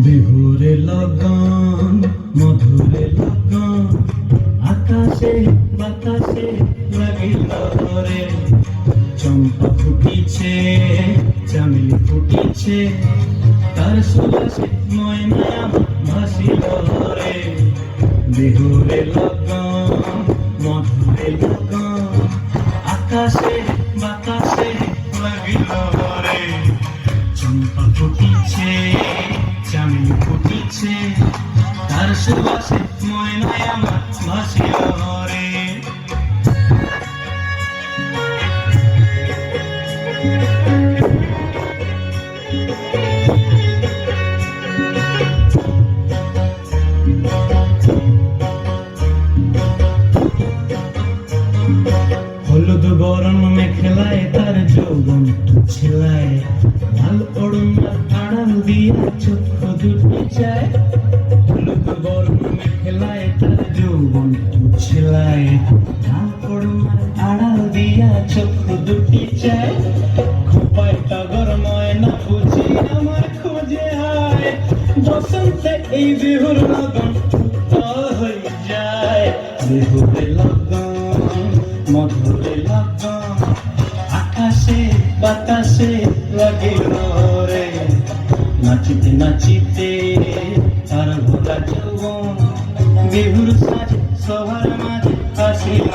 বিহুরে লগন মধুরে লগন আকাশে বাতাসে লাগিল রে। চম্পা ফুটিছে চামেলি ফুটিছে তার সুবাসে ময়না ভাসিল রে। বিহুরে লগন মধুরে লগন আকাশে বাতাসে লাগিল রে। চম্পা ফুটিছে চামেলি ফুটিছে তার সুবাসে ময়নায় আমার ভাসিল রে। হলুদ বরণ মেখেলায় তার যৌবন ছেলায় লাল ওড়না আড়াল দিয়া চক্ষু দুটি চায়। হলুদ বরণ মেখেলায় তার যৌবন ছেলায় লাল ওড়না আড়াল দিয়া চক্ষু দুটি চায়। খোপায় টগর ময়না বুঝি আমার খোঁজে আয়। বসন্তে এই বিহুর লগন উত্তল হয়ে যায়। বিহুরে লগন মধুরে লগন আকাশে বাতাসে লাগিল রে। নাচিতে নাচিতে তার ভোলা যৌবন বিহুর সাজে সবার মাঝে আসিল।